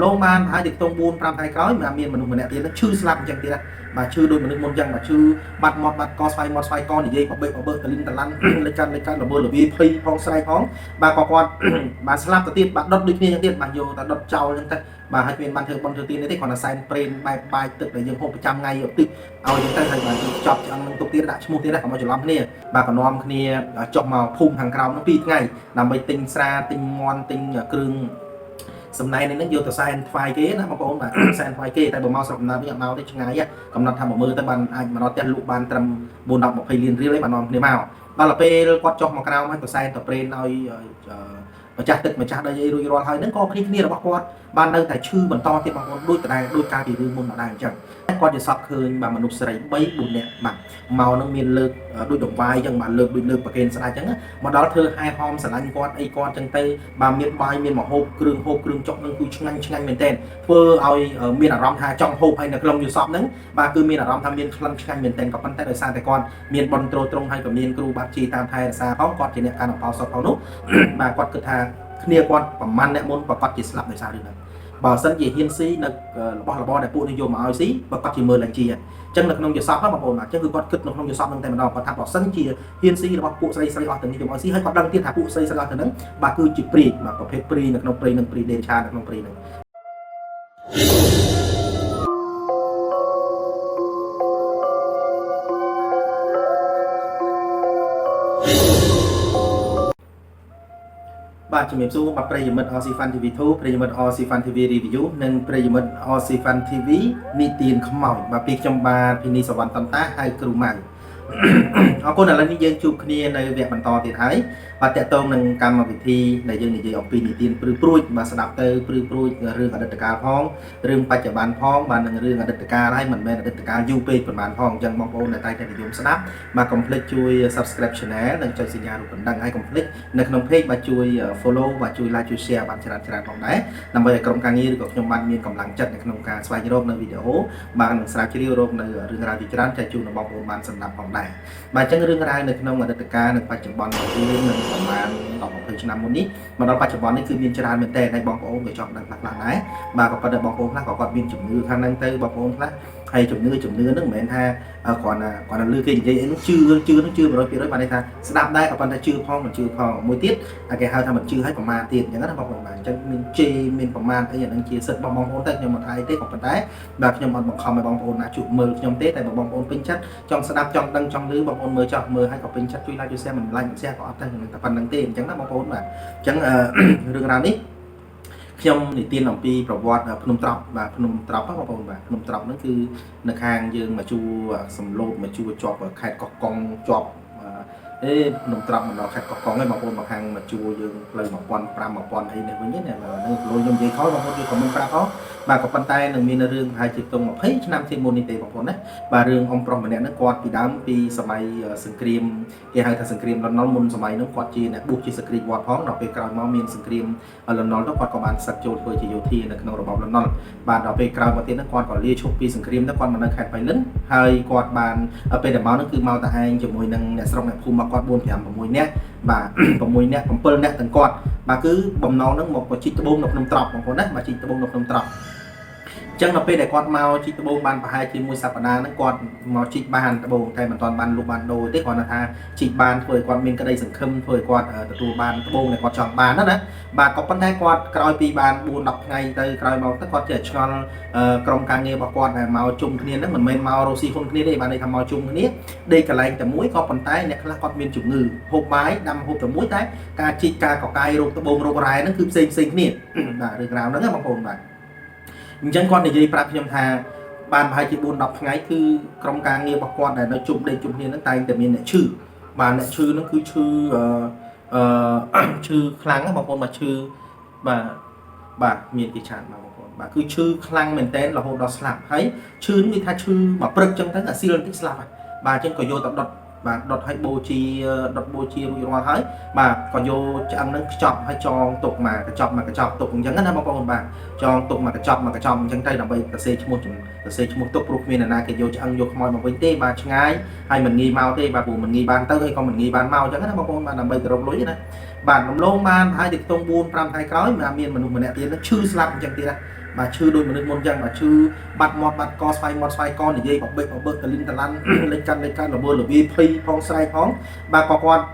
Lô man hai thì tông buôn pram hai cái mà miền mình nè thì nó chưa slap chẳng thì mà chưa đôi mình môn chẳng mà chưa bắt mọt xoay con thì dây bảo bệ linh tần lăn lên căn là bơ là bia phi phong sai phong bà con bà slap đầu tiên bạn đốt đôi kia tiên bạn vô ta đốt trâu chẳng ta bà hai bên ban thường tiên đấy còn là sai brain bài tự là dương hộp trăm ngày ở tự ao những cái thằng mà chọc cho ăn tục tiên đã mua tiên đã còn bao nhiêu lắm nè bà còn nom kia chọc màu phun hàng cào nó pi ngày làm mấy tinh xa tinh ngon tinh cương sầm này nó vô từ sai phai kế nó có mà sai phai kế tại bộ mau sầm nào bây giờ mau đấy ngay á cầm nằm thầm ở mưa tới bàn anh mà nó tiền lụ bàn trầm buồn đọc một phê liền riêng lấy mà nó để màu ba là p quát cho một cao mấy từ sai tập brain nói mà chặtตึกmà chặt đây rồi rồi hơi nó có cái kia là bọc quát ban đầu tại chư mình to thì bằng đôi tay đôi ca thì đương môn mà đang chẳng quanจะ sọc ឃើញ បាទ មនុស្ស ស្រី 3 4 នាក់ បាទ មក នឹង មាន លើក ដូច ដង្វាយ ចឹង បាទ លើក ដូច លើក ប្រកេន ស្ដាច់ ចឹង មក ដល់ ធ្វើ ហែហម ស្រឡាញ់ គាត់ អី គាត់ ចឹង ទៅ បាទ មាន បាយ មាន ម្ហូប គ្រឿង ហូប គ្រឿង ចុក នឹង គឺ ឆ្ងាញ់ ឆ្ងាញ់ មែនទែន ធ្វើ ឲ្យ មាន អារម្មណ៍ ថា ចង់ ហូប ហើយ នៅ ក្នុង យល់សព ហ្នឹង បាទ គឺ មាន អារម្មណ៍ ថា មាន ក្លិន ឆ្ងាញ់ មែនទែន ក៏ ប៉ុន្តែ ដោយ សារ តែ គាត់ មាន បនត្រូលត្រង់ ហើយ ក៏ មាន គ្រូ បាត់ជី តាម ថែ រក្សា ផង គាត់ ជា អ្នក ការ អបោសត ផង នោះ បាទ គាត់ គិត ថា គ្នា គាត់ ប្រមាណ អ្នក មុន ប្រកាស ជា ស្លាប់ ដោយ សារ រឿង ហ្នឹង បើសិនជាហ៊ានស៊ីនៅរបស់របរដែលពួកនិយមមកឲ្យស៊ីបើគាត់ជាមើលឡើងជាអញ្ចឹងនៅក្នុងយសពបងប្អូនអញ្ចឹងគឺគាត់គិតនៅក្នុងយសពនឹងតែម្ដងគាត់ថាបើសិនជាហ៊ានស៊ីរបស់ពួកស្រីស្រីអស់ទៅនិយមឲ្យស៊ីហើយគាត់ដឹងទៀតថាពួកស្រីស្រីអស់ទៅហ្នឹងបាទគឺជាព្រីបាទប្រភេទព្រីនៅក្នុងព្រីនឹងព្រីដេឆានៅក្នុងព្រីហ្នឹងបាទជំរាបសួរបាទប្រិយមិត្ត RC Fan TV 2ប្រិយមិត្ត RC Fan TV Review និងប្រិយមិត្ត RC Fan TV នីតិខ្មោចបាទពីខ្ញុំបាទពីនីសវណ្ណតន្តាហើយគ្រូម៉ៅអរគុណឥឡូវនេះយើងជួបគ្នានៅវគ្គបន្តទៀតហើយបាទតកតងនឹងកម្មវិធីដែលយើងនិយាយអំពីនីតិព្រឺព្រួយបាទស្ដាប់ទៅព្រឺព្រួយរឿងអតីតកាលផងរឿងបច្ចុប្បន្នផងបាទនឹងរឿងអតីតកាលហើយមិនមែនអតីតកាលយូរពេកប្រហែលផងអញ្ចឹងបងប្អូនដែលតែនិយមស្ដាប់បាទកុំភ្លេចជួយ Subscribe Channel និងចុចសញ្ញារូបកណ្ដឹងហើយកុំភ្លេចនៅក្នុង Page បាទជួយ Follow បាទជួយ Like ជួយ Share បាទច្រើនផងដែរដើម្បីឲ្យក្រុមការងារឬក៏ខ្ញុំបានមានកម្លាំងចិត្តនៅក្នុងការស្វែងរកនៅវីដេអូបាទនឹងស្រាវជ្រាវរកនៅរឿងរ៉ាវជាច្រើនចែកជូនដល់បងប្អូនបានសម្រាប់ផងដែរបាទអញ្ចឹងរឿងរ៉ាវនៅក្នុងអតីតកាលនិងបច្ចុប្បន្នយើងនឹងប្រហែល10-20 ឆ្នាំមុននេះមកដល់បច្ចុប្បន្ននេះគឺមានច្រើនមែនតើហើយបងប្អូនក៏ចង់ដឹងខ្លះៗដែរបាទក៏ប៉ុន្តែបងប្អូនខ្លះក៏គាត់មានជំនឿខាងហ្នឹងទៅបងប្អូនខ្លះហើយជំនឿហ្នឹងមិនមែនថាគ្រាន់តែលឺគេនិយាយអីនោះជឿនឹងជឿ 100% បានន័យថាស្ដាប់ដែរក៏ប៉ុន្តែជឿផងមិនជឿផងមួយទៀតគេហៅថាមិនជឿហើយប្រមាថទៀតអញ្ចឹងណាបងប្អូនបាទអញ្ចឹងមានជេរមានប្រមាថអីអាហ្នឹងជាសិទ្ធិរបស់បងប្អូនតែខ្ញុំមិនថាអីទេក៏ប៉ុន្តែបាទខ្ញុំអត់បង្ខំឲ្យបងប្អូនណាជួបមើលខ្ញុំទេតែបងប្អូនពេញចិត្តចង់ស្ដាប់ចង់ដឹងចង់ឮបងប្អូនមើលចោះមើលហើយក៏ពេញចិត្តជួយ Like ជួយ Share មិន Like មិន Share ក៏អត់តែប៉ុណ្្នឹងទេអញ្ចឹងណាបងប្អូនបាទអញ្ចឹងរឿងរ៉ាវនេះខ្ញុំនិទានអំពីប្រវត្តិភ្នំត្រប់បាទភ្នំត្រប់បងប្អូនបាទភ្នំត្រប់ហ្នឹងគឺនៅខាងយើងមកជួសំឡូតមកជួជាប់ខេត្តកោះកុងជាប់ភ្នំត្រប់មកដល់ខេត្តកោះកុងហើយបងប្អូនមកខាងមកជួយើងផ្លូវ1500អីនេះវិញណាហ្នឹងព្រោះខ្ញុំនិយាយខុសបងប្អូនជួយខមមិនប្រាប់ហ៎បាទក៏ប៉ុន្តែនឹងមានរឿងប្រហែលជាទុំ20ឆ្នាំជាងមុននេះទេបងប្អូនណាបាទរឿងអ៊ំប្រុសម្នាក់ហ្នឹងគាត់ពីដើមពីសម័យសង្គ្រាមគេហៅថាសង្គ្រាមលន់នល់មុនសម័យនោះគាត់ជាអ្នកបួសជាសក្តិវត្តផងដល់ពេលក្រោយមកមានសង្គ្រាមលន់នល់ទៅគាត់ក៏បានសិតចូលធ្វើជាយោធានៅក្នុងរបបលន់នល់បាទដល់ពេលក្រោយមកទៀតហ្នឹងគាត់ក៏លាឈប់ពីសង្គ្រាមទៅគាត់មកនៅខេត្តបៃលិនហើយគាត់បានពេលដែលមកហ្នឹងគឺមកតែឯងជាមួយនឹងអ្នកស្រុកអ្នកភូមិមកគាត់4 5 6នាក់បាទ6នាក់7នាក់ទាំងគាត់បាទគឺបំណងហ្នឹងមកជីកត្បូងនៅក្នុងត្រប់បងប្អូនណាបាទជីកត្បូងនៅក្នុងត្រប់ចឹងដល់ពេលដែលគាត់មកជីកត្បូងបានប្រហែលជាមួយសប្តាហ៍ហ្នឹងគាត់មកជីកបានត្បូងតែមិនទាន់បានលុបបានដូរទេគាត់ថាជីកបានធ្វើឲ្យគាត់មានក្តីសង្ឃឹមធ្វើឲ្យគាត់ទទួលបានត្បូងដែលគាត់ចង់បានណាបាទក៏ប៉ុន្តែគាត់ក្រោយពីបាន4-10ថ្ងៃទៅក្រោយមកទៅគាត់ចេះឆ្ងល់ក្រុមការងាររបស់គាត់ដែលមកជុំគ្នាហ្នឹងមិនមែនមករកស៊ីហ៊ុនគ្នាទេបានន័យថាមកជុំគ្នាដេកកន្លែងតែមួយក៏ប៉ុន្តែអ្នកខ្លះគាត់មានជំងឺហូបបាយដាំហូបតែមួយតែការជីកការកកាយរោគត្បូងរោគរ៉ែហ្នឹងគឺផ្សេងគ្នាបាទរឿងរ៉ាវហ្នឹងបងប្អូនបាទអញ្ចឹងគាត់និយាយប្រាប់ខ្ញុំថាបានប្រហែលជា4-10ថ្ងៃគឺក្រុមការងាររបស់គាត់ដែលនៅជុំដេកជុំគ្នាហ្នឹងតែងតែមានអ្នកឈឺបាទអ្នកឈឺហ្នឹងគឺឈឺឈឺខ្លាំងណាបងប្អូនបាទឈឺបាទមានគេឆាតមកបងប្អូនបាទគឺឈឺខ្លាំងមែនតើរហូតដល់ស្លាប់ហើយឈឺនេះថាឈឺមកព្រឹកចឹងទៅអាស៊ីលបន្តិចស្លាប់ហើយបាទអញ្ចឹងក៏យកទៅដុតបាទដុតឲ្យបូជារួចរាល់ហើយបាទក៏យកឆ្អឹងហ្នឹងខ្ចប់ឲ្យចងទុកមកកញ្ចប់ទុកអញ្ចឹងណាបងប្អូនបាទចងទុកមកកញ្ចប់អញ្ចឹងទៅដើម្បីសរសេរឈ្មោះទុកព្រោះគ្មានអ្នកណាគេយកឆ្អឹងយកខ្មោចមកវិញទេបាទឆ្ងាយហើយមិនងាយមកទេបាទព្រោះមិនងាយបានទៅហើយក៏មិនងាយបានមកអញ្ចឹងណាបងប្អូនបាទដើម្បីទៅរកលុយណាបាទរំលងបានហើយទៅខ្ទង់4-5ថ្ងៃក្រោយមានមនុស្សម្នាក់ទៀតឈឺស្លាប់អញ្ចឹងទៀតណា bà chưa đôi mà nước môn dân bà chưa bắt co mọt xoay con để dây bảo bự tờ linh tờ lăn lên căn là bơ là vi phi phong sai phóng bà có con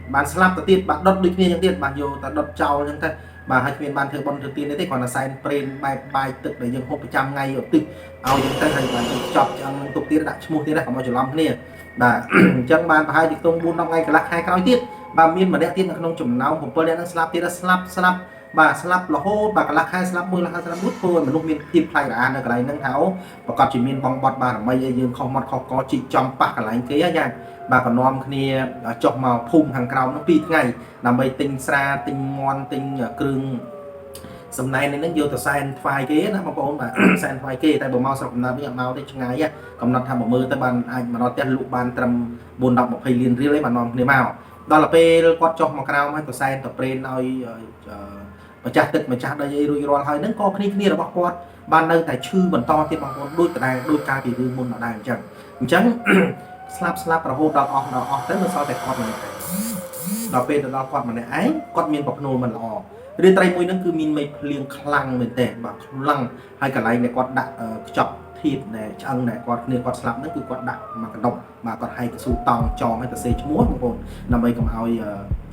bạn slap tờ tiên bạn đốt địch như tiền bạn nhiều ta đốt trâu như thế bà hai viên ban thơ bon thơ tiên đấy còn là sai brain bài tự để dân hộp trăm ngày ở tự ao những cái thành bạn chọc trong tục tiên đã mua tiên đã có một chỗ làm thế này bà chân bàn hai chục tông 4 năm ngày cả lạc hai cái tiết bà miên mà đẹp tiên là không chủng nàoผมเปิดแล้วslap tiên là slap bà slap là hô bà cả lạc hai slapมือละhai slap bút thôi mà lúc miên phim play là ăn được cái này nâng tháo và còn chỉ miên bong bọt bà là mây dương không mọt không có chỉ trong bạc cả lại cái nha bà còn nom kia chọc màu phun hàng cào nó pít ngày làm mây tinh xa tinh ngon tinh cương sầm này nên nó vô từ sai phai kế nó mà mà sai phai kế tại bộ mau sọc là bây giờ mau đây ngay á còn nó tham một mưa tới bàn anh mà nó tên lụ bàn trầm buồn đọc một hay liền riêng lấy mà nó để màu đó là pe quạt chọc mà cao mấy từ sai tập brain nói mà chặt tịch mà chặt đây rồi hơi nó có cái kia là bọc quạt ban nơi tại chư bẩn to thì bằng con đôi từ đây đôi ca thì đương môn là đài chẳng slap là hô đào tới nó so tại quạt này đào pe đào quạt mà này ấy quạt miền bọc nồi mình làเรื่องไตรมวยนั่นคือมีไม่เลี้ยงคลังเหมือนแต่แบบคลังให้กับอะไรในกอดดักจับทีบในช่างในกอดเนี่ยกอดสลับนั่นคือกอดดักมากระดกมากอดให้กระสูตองจองให้กระเซชม้วนบางคนนำไปกับเอา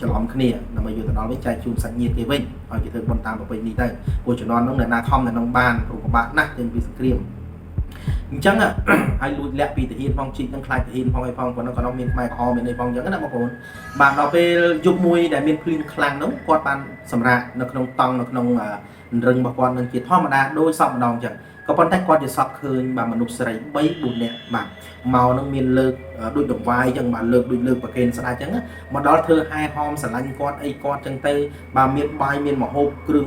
จะล้อมขึ้นเนี่ยนำไปอยู่แต่นอนไว้ใจจูนสัญญาเทวินเอาจะเธอบนตามไปนี่ได้กูจะนอนน้องในนาคอมในน้องบ้านกูกับบ้านนะเป็นวิสเกรียมchẳng à hay lùi lẹ vì thể hiện phong trình đang khai thể hiện phong hay phong còn nó còn nó miền mai kho miền này phong chẳng cái nào mà còn bạn đọc về dục mùi để miền phim khang nóng quạt bàn sầm rạ nó không tòng nó không rừng mà còn nó chỉ thoa mà đa đôi sọc đòn chẳng có con tay quạtจะ sọc คืน bà mà nụp sấy bấy bùn nè bà màu nó miền lược đôi đồng vai chẳng bà lược đôi lược và kèn sợi chẳng mà đó thưa hai hôm sợi lanh quạt ấy quạt chẳng tây bà miền bay miền mà hộp kêu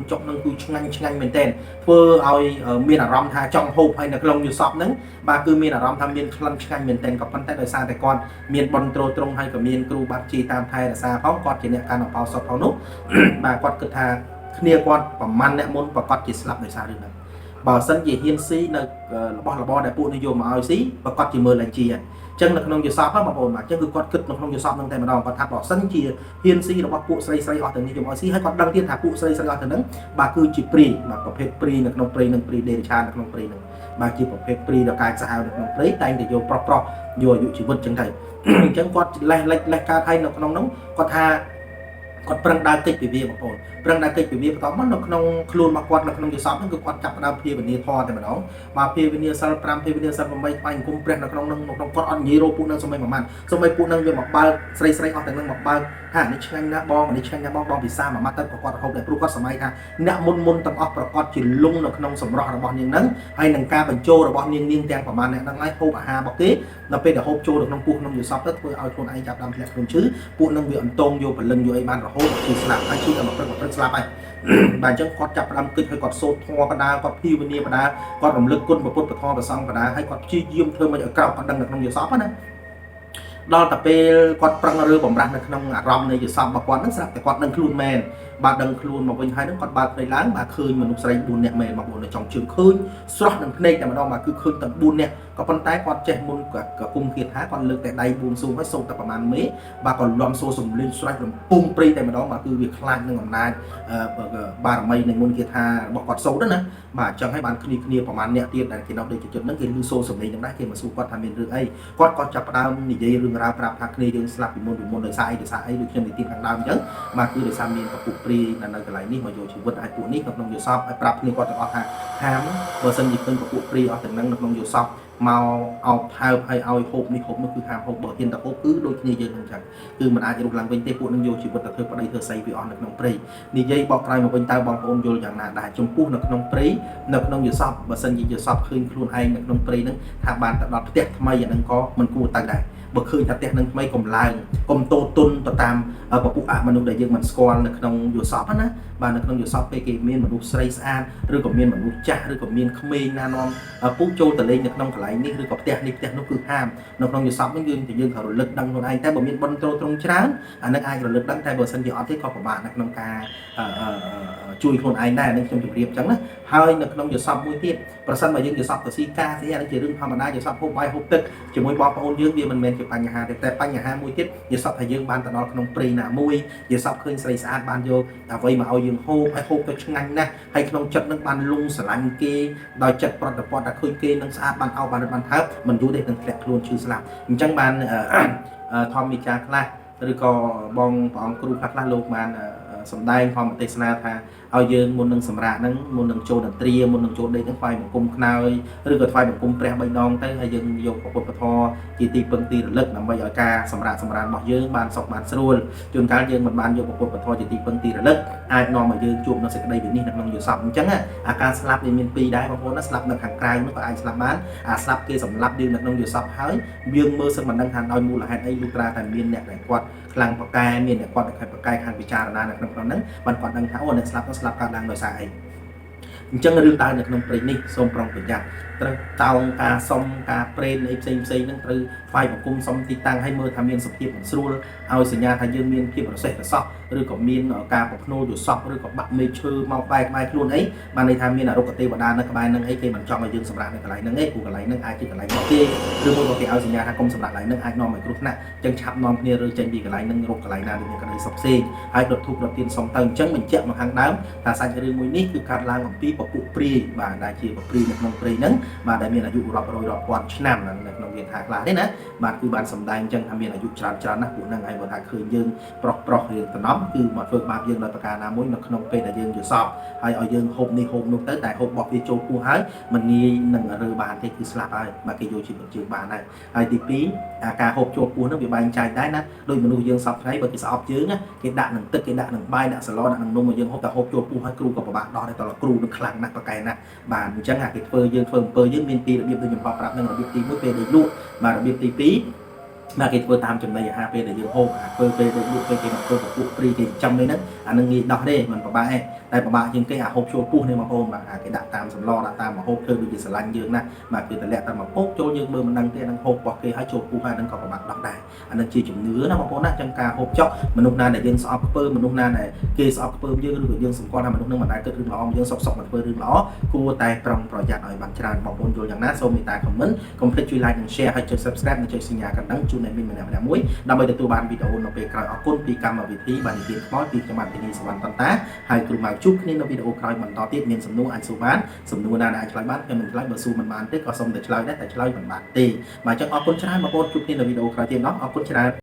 chọc nó cứ chăng miền tên phơ ao miền ở rom tha trong hộp hay là lông như sọc nứng bà cứ miền ở rom tham miền lăn chăng miền tên có con tay đời xaแต่ก่อนmiền bòn trôi trong hay cả miền kêu bát chi tam thay là xa phóng quạt chỉ nè can ở bao sọc phóng nút bà quạt cứ tha kia quạt và man nè môn và quạt chỉ slap đời xa được bảo sân gì hiên sĩ là bo đại bộ này vô mà ao sĩ và quạt chỉ mờ là chi chân là không nhiều sọp đó mà bồn mà chân cứ quạt cực nó không nhiều sọp nông thầy mà đòn và tháp bảo sân chi hiên sĩ là bao bộ xây ở từ nhiều ao sĩ hay quạt đăng tiên tháp bộ xây ở từ nắng bà cứ chỉ pri mà có phép pri là không pri nâng pri đề cha là không pri nâng bà chỉ có phép pri là cài sao được không pri tay thì vô pro vô dụ chỉ vật chân thầy chân quạt lại ca thay nó không nóng quạt hà quạt prang đa kích bị viêm một ổn prang đa kích bị viêm tóm nó không luôn mà quạt nó không được sắm nó cứ quạt chặt đau phê về nia thò thì mà nó mà phê về nia sal pram phê về nia sal mấy anh cũng prang nó không quạt on nhiro pu năng xong mấy mà man xong mấy pu năng về một bao xây ở tầng năng một bao haนี่ช่างนะบองนี่ช่างนะบองพิซซ่ามามาตั้งประกอบเขาได้ปลุกก็สมัยค่ะเนี่ยมุนตั้งออกประกอบจิลุงในขนมสมรสระบอบอย่างนั้นให้หนังกาบรรจุระบอบเนียงแตงประมาณนี้นั่งไล่โฮบอาหารบอกกี้เราเป็นแต่โฮบโจในขนมปูขนมอยู่ซอฟต์เพื่อเอาคนไอจับดำแผลคนชื้อปูนั่งอยู่อันตรงอยู่เป็นลึงอยู่ไอ้บ้านระโฮคือสลับไอชื่อกับมันสลับไปบางจังกอดจับดำกึศให้กอดโซทอก็ได้กอดพี่วันนี้ก็ได้กอดรำลึกก้นมาพุทธทอมาซองก็ได้ให้กอดชี้ยืมเธอมาจากเก่ากอดดังในขนมอยู่ซอฟต์นะđó là về quạt prang rơi bầm răng trong rầm này giờ sắm mà quạt nó sạchแต่quạt nâng khuôn mền bà nâng khuôn mà bên hai nó quạt bà này láng bà khơi mà nụ sấy buồn nẹt mền mà buồn ở trong trường khơi xót nâng nàyแต่mà đâu mà cứ khơi tận buồn nẹt có con tay quạt trẻ môn cả cung kiệt há còn lực tại đây buồn xuống với sâu tậpประมาณ mấy bà còn lom sâu sùng lên xoay làm pung priแต่mà đâu mà cứ việc khai nâng ngầm nai bà là mây này môn kiệt hà bỏ quạt sâu đó nè bà chẳngให้bạn kia ประมาณ nẹt tiền này thì nó đểจุดนั้นคือlưu sâu sùng này trong đấy khi màสู้quạt tham miền rừng ấy quạtจับดาวนี่dây rừng ra prapพักนี่ยังสลับอยู่มนโดยสายดูเช่นในทีมทางดาวเยอะมาคือโดยสามีกับปุปรีนั่นอะไรนี่มาโยชีวิตไอ้ปุนี่กับน้องโยซอฟไอ้ปรับนี่ก็จะออกหามเวอร์ชันหยิบเป็นกับปุปรีออกจากนั้นน้องโยซอฟมาเอาพายให้เอาโฮปนี่โฮปนั่นคือหามโฮปเบอร์เทียนแต่โฮปคือโดยที่ยืนจังคือมันอาจจะลุกลังเป็นเตะปุน้องโยชีวิตแต่เธอประเดี๋ยวเธอใส่วิออนน้องปรีนี่ยัยบอกใครมาเป็นตาบอลโอนโยอย่างน่าได้ชมพูน้องปรีน้องโยซอฟเวอร์ชันโยซอฟคืนครูไอ้น้องปรีนั้นทางบ้านตลอดเตะทำไมอย่างนั้นก็มันกูตั้งได้บางคืนถ้าเตะนั้นไม่กลมลายกลมโตตุนต่อตามปะปุอะมนุษย์ได้ยังมันสกอลในขนมอยู่ซอฟนะบ้านในขนมอยู่ซอฟไปเกี่ยมีนมนุษย์ไซส์อาร์หรือกับมีนมนุษย์จ่าหรือกับมีนขมิ้นนานอมปุ๊บโจแต่เลยในขนมขลายนี่หรือกับเตะนี่เตะนั่นคือห้ามในขนมอยู่ซอฟมันยืนแต่ยืนเขาลึกดังคนไอ้แต่บ่มีบนโตตรงช้างอันนั้นไอ้เราลึกดังแต่บ่สัญญาที่เขาประมาณในขนมกาช่วยคนไอ้ได้ในขนมจุดเรียบจังนะให้ในขนมอยู่ซอฟมือเทียบประสันมายืนอยู่ซอฟกับซีกาซีอะไรจะเรื่องธรรมดาอยู่ซอฟพบใบพบตึกจะมวยบอลปะโอนยืนเดียมันเมน ជាបញ្ហាទេតែបញ្ហាមួយទៀតយល់សពថាយើងបានទៅដល់ក្នុងព្រៃណាមួយយល់សពឃើញស្រីស្អាតបានយកអ្វីមកឲ្យយើងហូបហើយហូបទៅឆ្ងាញ់ណាស់ហើយក្នុងចិត្តនឹងបានលងស្រឡាញ់គេដោយចិត្តប្រតិបត្តិតែឃើញគេនឹងស្អាតបានអោបបានថើបមិនយូរទេនឹងធ្លាក់ខ្លួនឈឺស្លាប់អញ្ចឹងបានធម្មចាខ្លះឬក៏បងព្រះអង្គគ្រូខ្លះលោកបានសម្ដែងធម្មទេសនាថាឲ្យយើងមុននឹងសម្រាប់ហ្នឹងមុននឹងចូលតន្ត្រីមុននឹងចូលដេកហ្នឹងថ្វាយបង្គំខ្នើយឬក៏ថ្វាយបង្គំព្រះ3ដងទៅហើយយើងយកពុទ្ធពធជាទីពឹងទីរលឹកដើម្បីឲ្យការសម្រាប់សម្រានរបស់យើងបានសុខបានស្រួលជួនកាលយើងមិនបានយកពុទ្ធពធជាទីពឹងទីរលឹកអាចនាំឲ្យយើងជួបនៅសេចក្តីវិនិច្ឆ័យនៅក្នុងយុស័ព្ទអញ្ចឹងអាការស្លាប់វាមានពីរដែរបងប្អូនណាស្លាប់នៅខាងក្រៅនោះក៏អាចស្លាប់បានអាស្លាប់គេសម្លាប់យើងនៅក្នុងយុស័ព្ទហើយយើងមើលសឹកមិនដឹងថាដោយមូលហេតុអីលុះត្រាតែមានអ្នកដែលគាត់ខ្លាំងប្រកែមានអ្នកគាត់ដែលប្រកែខាងពិចារណានៅក្នុងហ្នឹងបានគាត់ដឹងថាអូអ្នកស្លាប់កើតឡើងដោយសារអីអញ្ចឹងរឿងដើរនៅក្នុងព្រៃនេះសូមប្រុងប្រយ័ត្នត្រូវតោងការសុំការប្រេនអីផ្សេងហ្នឹងត្រូវថ្វាយបង្គំសុំទីតាំងឲ្យមើលថាមានសភាពមិនស្រួលឲ្យសញ្ញាថាយើងមានភាពរសេះរសោះឬក៏មានការប្រភ្នូលយល់សក់ឬក៏បាក់មេឈើមកបែកក្បែរខ្លួនអីបានន័យថាមានអរុគទេវតានៅក្បែរហ្នឹងអីគេមិនចង់ឲ្យយើងសម្រាប់នៅកន្លែងហ្នឹងឯងព្រោះកន្លែងហ្នឹងអាចជាកន្លែងរបស់គេឬមួយក៏គេឲ្យសញ្ញាថាកុំសម្រាប់កន្លែងហ្នឹងអាចនាំឲ្យគ្រោះថ្នាក់អញ្ចឹងឆាប់នាំគ្នារើចេញពីកន្លែងហ្នឹងរកកន្លែងណាដែលមានក្តីសុខផ្សេងហើយដុតធូបដុតទៀនសុំទៅអញ្ចឹងបញ្ជាក់មកខាងដើមថាសាច់រឿងមួយនេះគឺកាត់ឡើងអំពីពពួកព្រាយបាទដែលជាព្រាយនៅក្នុងព្រៃហ្នឹងបាទដែលមានអាយុរាប់រយរាប់ពាន់ឆ្នាំនៅក្នុងវាថាខ្លះទេណាបាទគឺបានសម្ដែងអញ្ចឹងថាមានអាយុច្រើនណាស់ពួកហ្នឹងហើយបើថាឃើញយើងប្រុសរឿងតំណំគឺមកធ្វើបាបយើងដោយប្រការណាមួយនៅក្នុងពេលដែលយើងយល់សពហើយឲ្យយើងហូបនេះហូបនោះទៅតែហូបបោះវាចូលពោះហើយមិនងាយនឹងរើបានទេគឺស្លាប់ហើយបាទគេយកជីវិតយើងបានហើយហើយទី2អាការហូបចូលពោះហ្នឹងវាបែងចែកដែរណាដោយមនុស្សយើងសពថ្ងៃបើគេស្អប់យើងគេដាក់នឹងទឹកគេដាក់នឹងបាយដាក់សឡដាក់នឹងនំមកយើងហូបតែហូបចូលពោះហើយគ្រូក៏ពិបាកដោះដែរតើគ្រូនឹងខ្លាំងណាស់ប្រកែណាស់បាទអញ្ចឹងគេធ្វើយើងធ្វើអំពើយើងមានពីរបៀបដូចខ្ញុំប្រាប់នឹងរបៀបទី1ពេលដែលលក់បាទរបៀបទី2បាទគេធ្វើតាមចំណីអាហារពេលដែលយើងហូបធ្វើពេលដែលលក់ពេលគេមកធ្វើពពួកព្រីគេចាំនេះហ្នឹងអានឹងងាយដោះទេមិនពិបាកទេតែពិបាកជាងគេអាហូបចូលពោះនេះបងប្អូនបាទគេដាក់តាមសម្លដាក់តាមម្ហូបធ្វើដូចជាស្រឡាញ់យើងណាបាទគេតម្លាក់តាមម្ហូបចូលយើងមើលមិនដឹងទេនឹងហូបរបស់គេឲ្យចូលពោះហើយនឹងក៏ពិបាកដោះដែរអានឹងជាជំនឿណាបងប្អូនណាចឹងការហូបចុកមនុស្សណាដែលយើងស្អប់ខ្ពើមនុស្សណាដែលគេស្អប់ខ្ពើយើងឬក៏យើងសម្គាល់ថាមនុស្សនឹងមិនដែលគិតរឿងល្អយើងសុកមកធ្វើរឿងល្អគួរតែប្រុងប្រយ័ត្នឲ្យបានច្រើនបងប្អូនយល់យ៉ាងណាសូមមេត្តាខមមិនកុំភ្លេចជួយ like និង share ហើយចុច subscribe និងចុចសញ្ញាកណ្ដឹងជូនអ្នកមានម្នាក់មួយដើម្បីទទួលបានវីដេអូនៅពេលក្រោយអរគុណពីកម្មវិធីបាននិទានខ្មោចពីខ្ញុំបាទទីនេះសវណ្ណតន្តាហើយគ្រូមកជួបគ្នានៅវីដេអូក្រោយបន្តទៀតមានសំណួរអាចសួរបានសំណួរណាដែលអាចឆ្លើយបានខ្ញុំមិនឆ្លើយបើសួរមិនបានទេក៏សូមតែឆ្លើយដែរតែឆ្លើយមិនបានទេបាទអញ្ចឹងអរគុណច្រើនបងប្អូនជួបគ្នានៅវីដេអូក្រោយទៀតអរគុណច្រើន